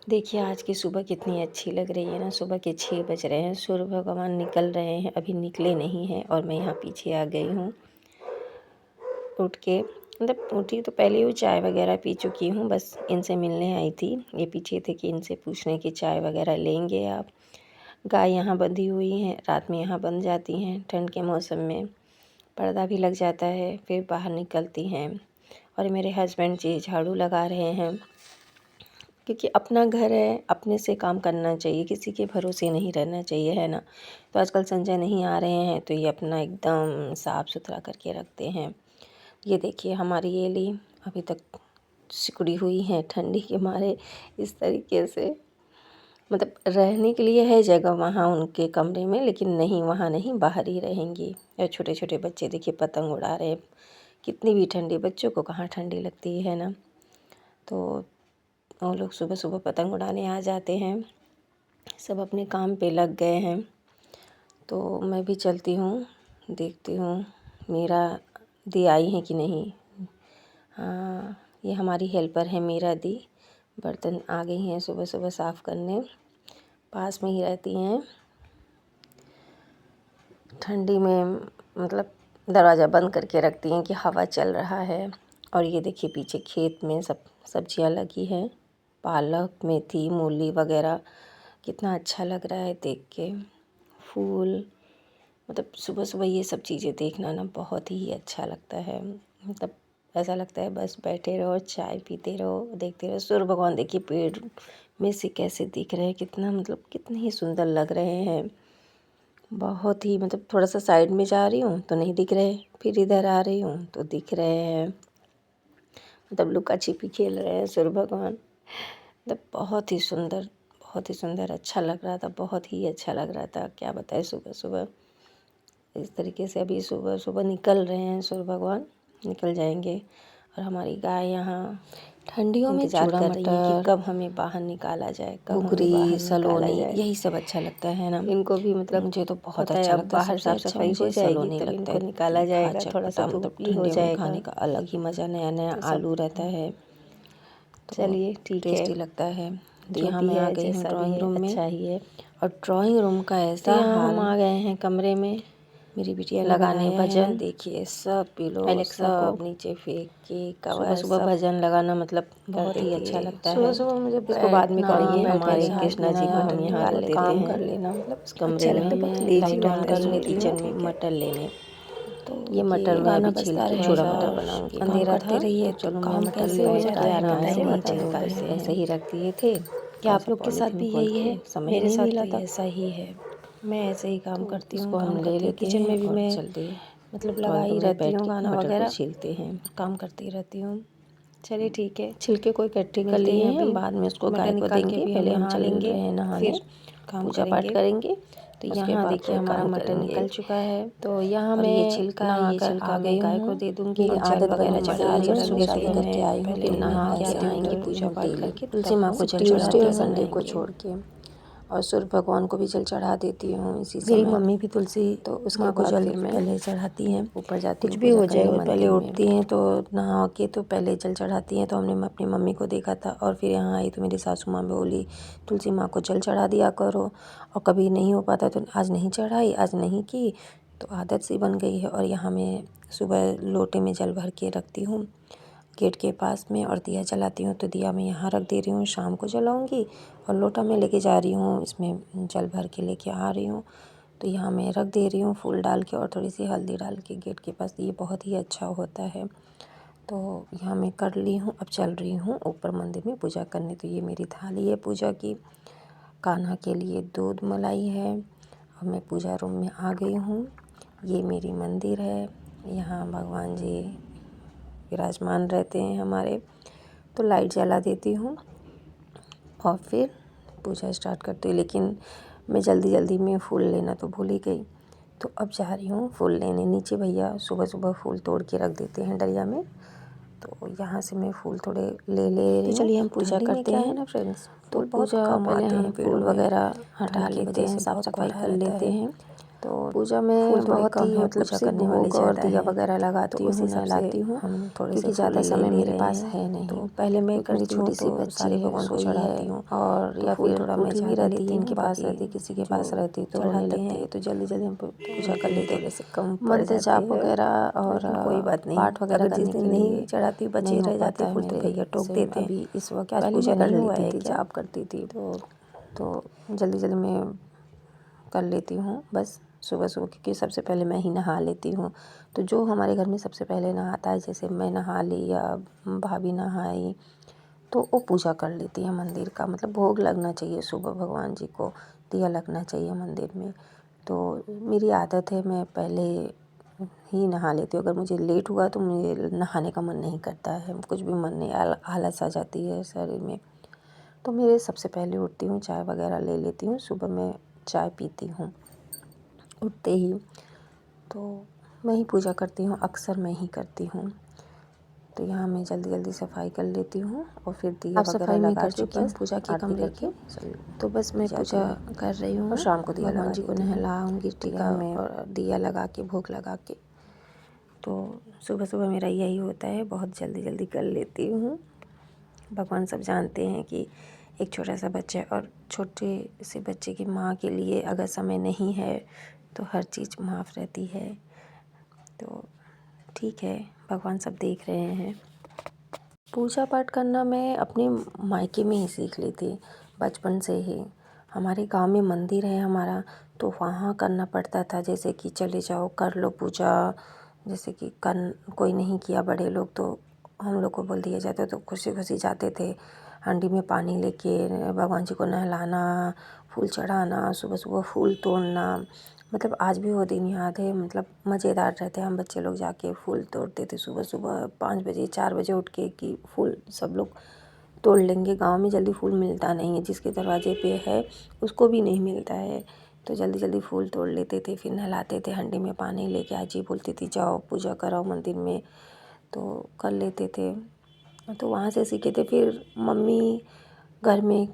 देखिए आज की सुबह कितनी अच्छी लग रही है ना। सुबह के 6 बज रहे हैं, सूर्य भगवान निकल रहे हैं, अभी निकले नहीं हैं और मैं यहाँ पीछे आ गई हूँ। उठ के मतलब उठी तो पहले ही चाय वगैरह पी चुकी हूँ, बस इनसे मिलने आई थी। ये पीछे थे कि इनसे पूछने की चाय वगैरह लेंगे आप। गाय यहाँ बंधी हुई हैं, रात में यहाँ बंध जाती हैं। ठंड के मौसम में पर्दा भी लग जाता है, फिर बाहर निकलती हैं। और मेरे हस्बैंड जी झाड़ू लगा रहे हैं, क्योंकि अपना घर है, अपने से काम करना चाहिए, किसी के भरोसे नहीं रहना चाहिए, है ना। तो आजकल संजय नहीं आ रहे हैं तो ये अपना एकदम साफ़ सुथरा करके रखते हैं। ये देखिए हमारी एली अभी तक सिकुड़ी हुई है ठंडी के मारे। इस तरीके से मतलब रहने के लिए है जगह वहाँ उनके कमरे में, लेकिन नहीं, वहाँ नहीं, बाहर ही रहेंगी। और छोटे छोटे बच्चे देखिए पतंग उड़ा रहे हैं। कितनी भी ठंडी, बच्चों को कहाँ ठंडी लगती है ना। तो वो लोग सुबह सुबह पतंग उड़ाने आ जाते हैं। सब अपने काम पे लग गए हैं। तो मैं भी चलती हूँ, देखती हूँ मीरा दी आई है कि नहीं। हाँ, ये हमारी हेल्पर है मीरा दी। बर्तन आ गई हैं सुबह सुबह साफ़ करने, पास में ही रहती हैं। ठंडी में मतलब दरवाज़ा बंद करके रखती हैं कि हवा चल रहा है। और ये देखिए पीछे खेत में सब सब्जियां लगी हैं, पालक, मेथी, मूली वगैरह। कितना अच्छा लग रहा है देख के। फूल, मतलब सुबह सुबह ये सब चीज़ें देखना ना बहुत ही अच्छा लगता है। मतलब ऐसा लगता है बस बैठे रहो, चाय पीते रहो, देखते रहो। सूर्य भगवान देखिए पेड़ में से कैसे दिख रहे हैं, कितना मतलब कितने ही सुंदर लग रहे हैं। बहुत ही मतलब थोड़ा सा साइड में जा रही हूँ तो नहीं दिख रहे, फिर इधर आ रही हूँ तो दिख रहे हैं। मतलब लुका छिपी खेल रहे हैं सूर्य भगवान। मतलब बहुत ही सुंदर, बहुत ही सुंदर, अच्छा लग रहा था, बहुत ही अच्छा लग रहा था। क्या बताएं, सुबह सुबह इस तरीके से अभी सुबह सुबह निकल रहे हैं सूर्य भगवान, निकल जाएंगे। और हमारी गाय यहाँ ठंडियों में इंतजार कर रही है कि कब हमें बाहर निकाला जाए, कब हमें बाहर निकाला जाए। यही सब अच्छा लगता है ना इनको भी। मतलब मुझे तो बहुत अच्छा लगता है। बाहर साफ सफाई हो जाएगी तब इनको निकाला जाएगा, थोड़ा सा धूप भी हो जाएगा। खाने का अलग ही मज़ा, नया नया आलू रहता है। चलिए ठीक है, टेस्टी लगता है। तो यहाँ मैं आ गई हूँ ड्राइंग रूम में। अच्छा ही है। और ड्राइंग रूम का ऐसा हाल, हम आ गए हैं कमरे में। मेरी बिटिया लगाने भजन, देखिए सब पिलो सब नीचे फेंक के कवर। सुबह भजन लगाना मतलब बहुत ही अच्छा लगता है। सुबह सुबह मुझे इसको बाद में करेंगे। हमारे कृष्णा जी को हम यहाँ रोक देते हैं, कर लेना मतलब कमरे में हमें लाइट ऑन करने किचन में मटर लेने। तो ये मटर मैं अभी छील के छोटा मटर बनाऊंगी। अंधेरा करते रहिए, चलो मैं मटर ले आराम से मटर निकालते हैं। ऐसे ही रख दिए थे। क्या आप लोग के साथ भी यही है? समय नहीं मिला था, ऐसा ही है। मैं ऐसे ही काम करती हूँ, इसको हम ले लेते किचन में भी मैं मतलब लगा ही रहती हूँ, गाना वगैरह छीलते हैं, काम करती रहती हूँ। चलिए ठीक है, छिलके कोई इकट्ठे कर लिए हैं, बाद में उसको गाय को देंगे। पहले हम चलेंगे नहाने, पूजा पाठ करेंगे। तो यहाँ देखिए हमारा मटर निकल चुका है। तो यहाँ मैं ये छिलका आ गई, गाय को दे दूँगी। आदत वगैरह चढ़ा रही हूँ, सुबह सुबह करके आई हूँ। पहले नहा के आएंगे, पूजा पाठ करके तुलसी माँ को जल चढ़ाती हूँ संडे को छोड़ के। और सूर्य भगवान को भी जल चढ़ा देती हूँ इसी समय। मेरी मम्मी भी तुलसी तो उसके बाद जल पहले चढ़ाती हैं, ऊपर जाती, कुछ भी हो जाए पहले उठती हैं तो नहा के तो पहले जल चढ़ाती हैं। तो हमने अपनी मम्मी को देखा था। और फिर यहाँ आई तो मेरी सासू माँ बोली तुलसी माँ को जल चढ़ा दिया करो। और कभी नहीं हो पाता तो आज नहीं चढ़ाई, आज नहीं की, तो आदत सी बन गई है। और यहाँ मैं सुबह लोटे में जल भर के रखती हूँ गेट के पास में, और दिया जलाती हूँ। तो दिया मैं यहाँ रख दे रही हूँ, शाम को जलाऊँगी। और लोटा में लेके जा रही हूँ, इसमें जल भर के लेके आ रही हूँ। तो यहाँ मैं रख दे रही हूँ फूल डाल के और थोड़ी सी हल्दी डाल के गेट के पास। ये बहुत ही अच्छा होता है। तो यहाँ मैं कर ली हूँ, अब चल रही हूँ ऊपर मंदिर में पूजा करने। तो ये मेरी थाली है पूजा की। कान्हा के लिए दूध मलाई है। और मैं पूजा रूम में आ गई हूँ। ये मेरी मंदिर है, यहाँ भगवान जी विराजमान रहते हैं हमारे। तो लाइट जला देती हूँ और फिर पूजा स्टार्ट करती हूँ। लेकिन मैं जल्दी में फूल लेना तो भूल ही गई। तो अब जा रही हूँ फूल लेने। नीचे भैया सुबह सुबह फूल तोड़ के रख देते हैं डलिया में, तो यहाँ से मैं फूल थोड़े ले रही हूँ। चलिए हम पूजा करते हैं ना फ्रेंड्स। तो पूजा पहले हम फूल वगैरह हटा लेते हैं, साफ सफाई कर लेते हैं। तो पूजा में बहुत ही मतलब पूजा करने वाली और दिया वगैरह लगाती हूँ, नहलाती हूँ, हम थोड़े से ज़्यादा समय मेरे पास है नहीं। तो पहले मैं करती हूँ तो सारे भगवान को चढ़ाती हूँ, और या फिर थोड़ा मैं भी रहती है इनके पास रहती, किसी के पास रहती तो रोने लगते हैं, तो जल्दी जल्दी हम पूजा कर लेते हैं। वैसे कम मंत्र जाप वगैरह और कोई बात नहीं, पाठ वगैरह जिस दिन नहीं चढ़ाती बचे रह जाते फूल तो भैया टोक देते हैं। अभी इस वक्त आज पूजा नहीं हुआ है, जाप करती थी तो जल्दी जल्दी मैं कर लेती हूँ बस सुबह सुबह, क्योंकि सबसे पहले मैं ही नहा लेती हूँ। तो जो हमारे घर में सबसे पहले नहाता है, जैसे मैं नहा ली या भाभी नहाई, तो वो पूजा कर लेती है मंदिर का। मतलब भोग लगना चाहिए सुबह भगवान जी को, दिया लगना चाहिए मंदिर में। तो मेरी आदत है, मैं पहले ही नहा लेती हूँ। अगर मुझे लेट हुआ तो मुझे नहाने का मन नहीं करता है, कुछ भी मन नहीं, आलस आ जाती है शरीर में। तो मेरे सबसे पहले उठती हूँ, चाय वगैरह ले लेती हूँ, सुबह मैं चाय पीती हूँ उठते ही। तो मैं ही पूजा करती हूँ, अक्सर मैं ही करती हूँ। तो यहाँ मैं जल्दी जल्दी सफाई कर लेती हूँ और फिर दिया वगैरह लगा कर चुकी हूँ पूजा के कमरे की। तो बस मैं पूजा कर रही हूँ और शाम को दिया भगवान जी को नहलाऊंगी टीका में और दिया लगा के भोग लगा के। तो सुबह सुबह मेरा यही होता है, बहुत जल्दी जल्दी कर लेती हूँ। भगवान सब जानते हैं कि एक छोटा सा बच्चा और छोटे से बच्चे की माँ के लिए अगर समय नहीं है तो हर चीज़ माफ़ रहती है। तो ठीक है, भगवान सब देख रहे हैं। पूजा पाठ करना मैं अपने मायके में ही सीख ली थी, बचपन से ही। हमारे गांव में मंदिर है हमारा, तो वहाँ करना पड़ता था। जैसे कि चले जाओ कर लो पूजा, जैसे कि कोई नहीं किया बड़े लोग तो हम लोग को बोल दिया जाता, तो खुशी खुशी जाते थे। हांडी में पानी लेके भगवान जी को नहलाना, फूल चढ़ाना, सुबह सुबह फूल तोड़ना। मतलब आज भी वो दिन याद है, मतलब मज़ेदार रहते हैं। हम बच्चे लोग जाके फूल तोड़ते थे सुबह सुबह 5 बजे 4 बजे उठ के, कि फूल सब लोग तोड़ लेंगे। गांव में जल्दी फूल मिलता नहीं है, जिसके दरवाजे पे है उसको भी नहीं मिलता है। तो जल्दी जल्दी फूल तोड़ लेते थे, फिर नहलाते थे हंडी में पानी लेके। आजी बोलती थी जाओ पूजा कराओ मंदिर में, तो कर लेते थे। तो वहाँ से सीखे थे। फिर मम्मी घर में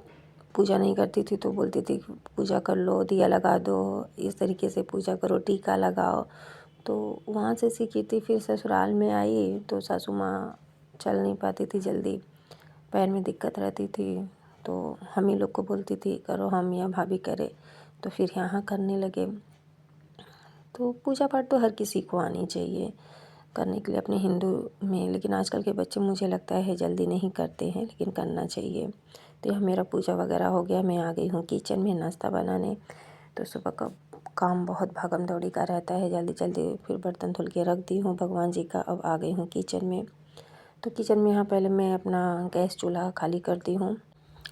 पूजा नहीं करती थी तो बोलती थी पूजा कर लो, दिया लगा दो, इस तरीके से पूजा करो, टीका लगाओ। तो वहाँ से सीखी थी। फिर ससुराल में आई तो सासू माँ चल नहीं पाती थी जल्दी, पैर में दिक्कत रहती थी, तो हम ही लोग को बोलती थी करो, हम या भाभी करे। तो फिर यहाँ करने लगे। तो पूजा पाठ तो हर किसी को आनी चाहिए करने के लिए अपने हिंदू में, लेकिन आजकल के बच्चे मुझे लगता है जल्दी नहीं करते हैं, लेकिन करना चाहिए। तो यह मेरा पूजा वगैरह हो गया, मैं आ गई हूँ किचन में नाश्ता बनाने। तो सुबह का काम बहुत भागम दौड़ी का रहता है, जल्दी जल्दी फिर बर्तन धुल के रख दी हूँ भगवान जी का। अब आ गई हूँ किचन में। तो किचन में यहाँ पहले मैं अपना गैस चूल्हा खाली करती हूँ,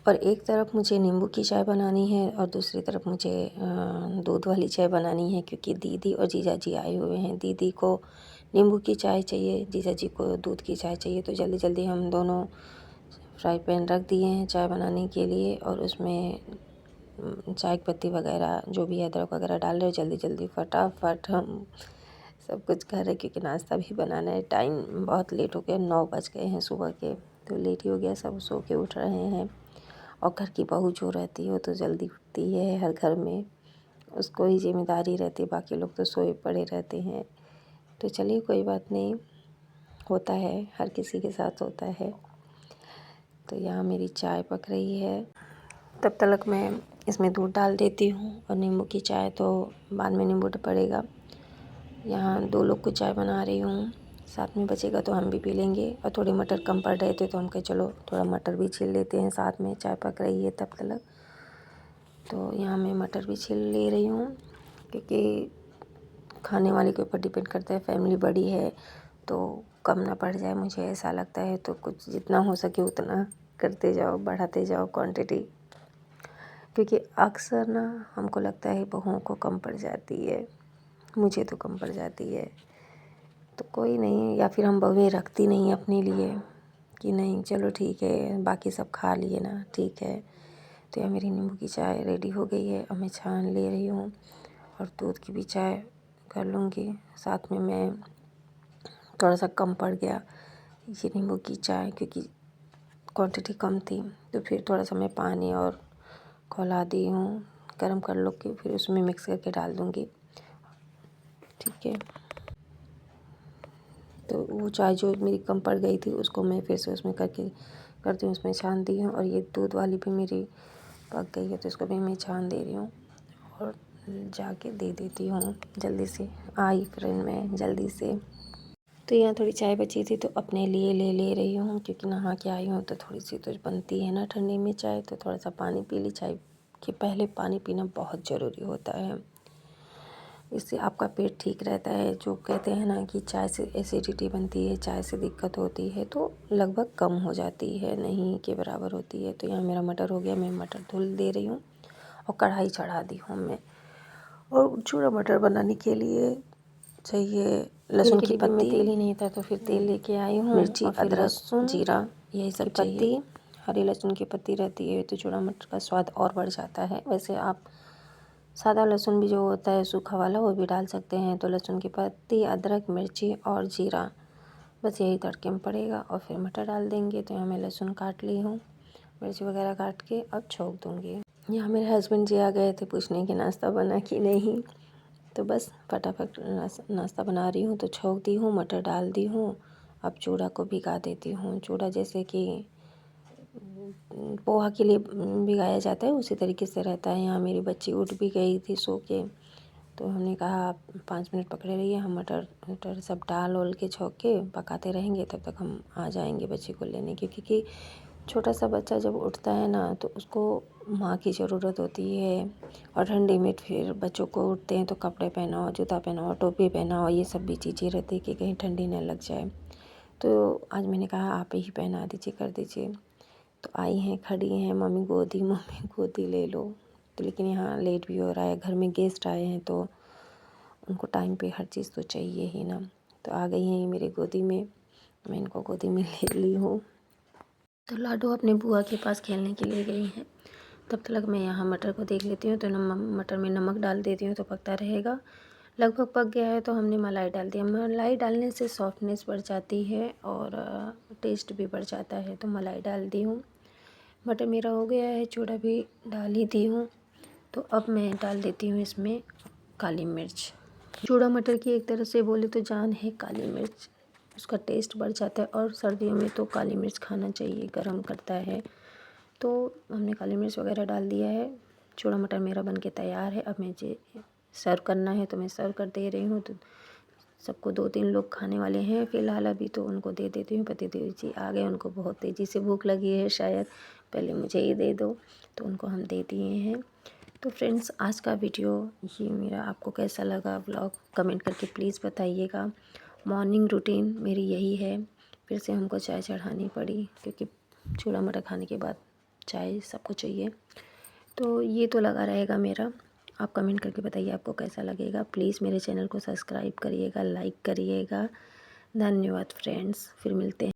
और एक तरफ मुझे नींबू की चाय बनानी है और दूसरी तरफ मुझे दूध वाली चाय बनानी है, क्योंकि दीदी और जीजा जी आए हुए हैं। दीदी को नींबू की चाय चाहिए, जीजा जी को दूध की चाय चाहिए। तो जल्दी जल्दी हम दोनों फ्राई पैन रख दिए हैं चाय बनाने के लिए, और उसमें चाय की पत्ती वगैरह जो भी अदरक वगैरह डाल रहे हो। जल्दी जल्दी फटाफट हम सब कुछ कर रहे, क्योंकि नाश्ता भी बनाना है। टाइम बहुत लेट हो गया, 9 बज गए हैं सुबह के, तो लेट ही हो गया। सब सो के उठ रहे हैं, और घर की बहू जो रहती है वो तो जल्दी उठती है हर घर में, उसको ही जिम्मेदारी रहती है, बाकी लोग तो सोए पड़े रहते हैं। तो चलिए कोई बात नहीं, होता है, हर किसी के साथ होता है। तो यहाँ मेरी चाय पक रही है, तब तक मैं इसमें दूध डाल देती हूँ। और नींबू की चाय तो बाद में नींबू पड़ेगा। यहाँ 2 लोग को चाय बना रही हूँ, साथ में बचेगा तो हम भी पी लेंगे। और थोड़े मटर कम पड़ रहे थे तो हम कहे चलो थोड़ा मटर भी छील लेते हैं साथ में, चाय पक रही है तब तक। तो यहाँ मैं मटर भी छील ले रही हूँ, क्योंकि खाने वाले के ऊपर डिपेंड करता है। फैमिली बड़ी है तो कम ना पड़ जाए, मुझे ऐसा लगता है। तो कुछ जितना हो सके उतना करते जाओ, बढ़ाते जाओ क्वांटिटी, क्योंकि अक्सर ना हमको लगता है बहुओं को कम पड़ जाती है, मुझे तो कम पड़ जाती है। तो कोई नहीं, या फिर हम बहुएं रखती नहीं अपने लिए कि नहीं चलो ठीक है बाकी सब खा लिए ना, ठीक है। तो यह मेरी नींबू की चाय रेडी हो गई है, अब मैं छान ले रही हूँ। और दूध की भी चाय कर लूँगी साथ में। मैं थोड़ा सा कम पड़ गया ये नींबू की चाय, क्योंकि क्वांटिटी कम थी। तो फिर थोड़ा सा मैं पानी और खौला दी हूँ, गर्म कर लो के फिर उसमें मिक्स करके डाल दूँगी। ठीक है। तो वो चाय जो मेरी कम पड़ गई थी उसको मैं फिर से उसमें करती हूँ, उसमें छान दी हूँ। और ये दूध वाली भी मेरी पक गई है तो इसको भी मैं छान दे रही हूँ और जाके दे देती हूँ। जल्दी से आई फ्रेंड मैं जल्दी से। तो यहाँ थोड़ी चाय बची थी तो अपने लिए ले रही हूँ, क्योंकि नहा के आई हूँ तो थोड़ी सी तो बनती है ना ठंडी में चाय, तो थोड़ा सा पानी पी ली। चाय के पहले पानी पीना बहुत ज़रूरी होता है, इससे आपका पेट ठीक रहता है। जो कहते हैं ना कि चाय से एसिडिटी बनती है, चाय से दिक्कत होती है, तो लगभग कम हो जाती है, नहीं के बराबर होती है। तो यहाँ मेरा मटर हो गया, मैं मटर धुल दे रही हूँ और कढ़ाई चढ़ा दी हूँ मैं। और चूड़ा मटर बनाने के लिए चाहिए लहसुन की पत्ती में तेल ही नहीं था तो फिर तेल लेके आई हूँ। मिर्ची, अदरक, जीरा यही सब चाहिए। हरी लहसुन की पत्ती रहती है तो चूड़ा मटर का स्वाद और बढ़ जाता है। वैसे आप सादा लहसुन भी जो होता है सूखा वाला वो भी डाल सकते हैं। तो लहसुन की पत्ती, अदरक, मिर्ची और जीरा, बस यही तड़के में पड़ेगा और फिर मटर डाल देंगे। तो यहाँ मैं लहसुन काट ली हूँ, मिर्ची वगैरह काट के अब छोंक दूँगी। यहाँ मेरे हस्बैंड जी आ गए थे पूछने कि नाश्ता बना कि नहीं, तो बस फटाफट नाश्ता बना रही हूँ। तो छोंक दी हूँ, मटर डाल दी हूँ। अब चूड़ा को भिगा देती हूँ। चूड़ा जैसे कि पोहा के लिए भिगाया जाता है उसी तरीके से रहता है। यहाँ मेरी बच्ची उठ भी गई थी सो के, तो हमने कहा आप 5 मिनट पकड़े रहिए, हम मटर सब डाल ओल के छोंक के पकाते रहेंगे, तब तक हम आ जाएंगे बच्ची को लेने। क्योंकि छोटा सा बच्चा जब उठता है ना तो उसको माँ की ज़रूरत होती है। और ठंडी में फिर बच्चों को उठते हैं तो कपड़े पहनाओ, जूता पहनाओ, टोपी पहनाओ, ये सब भी चीज़ें रहती है कि कहीं ठंडी न लग जाए। तो आज मैंने कहा आप ही पहना दीजिए, कर दीजिए। तो आई हैं, खड़ी हैं, मम्मी गोदी ले लो। तो लेकिन यहाँ लेट भी हो रहा है, घर में गेस्ट आए हैं तो उनको टाइम पे हर चीज़ तो चाहिए ही ना। तो आ गई हैं ये मेरी गोदी में, मैं इनको गोदी में ले ली हूँ। तो लाडो अपने बुआ के पास खेलने के लिए गई हैं। तब तक मैं यहाँ मटर को देख लेती हूँ। तो मटर में नमक डाल देती हूँ तो पकता रहेगा। लगभग पक गया है तो हमने मलाई डाल दिया। मलाई डालने से सॉफ्टनेस बढ़ जाती है और टेस्ट भी बढ़ जाता है, तो मलाई डाल दी हूँ। मटर मेरा हो गया है, चूड़ा भी डाल ही दी हूँ। तो अब मैं डाल देती हूँ इसमें काली मिर्च। चूड़ा मटर की एक तरह से बोले तो जान है काली मिर्च, उसका टेस्ट बढ़ जाता है। और सर्दियों में तो काली मिर्च खाना चाहिए, गर्म करता है। तो हमने काली मिर्च वगैरह डाल दिया है। चूड़ा मटर मेरा बनके तैयार है। अब मुझे सर्व करना है तो मैं सर्व कर दे रही हूँ। तो सबको 2-3 लोग खाने वाले हैं फ़िलहाल अभी, तो उनको दे देती हूँ। पतिदेव जी आ गए, उनको बहुत तेज़ी से भूख लगी है शायद, पहले मुझे ही दे दो, तो उनको हम दे दिए हैं। तो फ्रेंड्स आज का वीडियो ये मेरा आपको कैसा लगा व्लॉग कमेंट करके प्लीज़ बताइएगा। मॉर्निंग रूटीन मेरी यही है। फिर से हमको चाय चढ़ानी पड़ी क्योंकि चूड़ा मटर खाने के बाद चाय सबको चाहिए। तो ये तो लगा रहेगा मेरा। आप कमेंट करके बताइए आपको कैसा लगेगा। प्लीज़ मेरे चैनल को सब्सक्राइब करिएगा, लाइक करिएगा। धन्यवाद फ्रेंड्स, फिर मिलते हैं।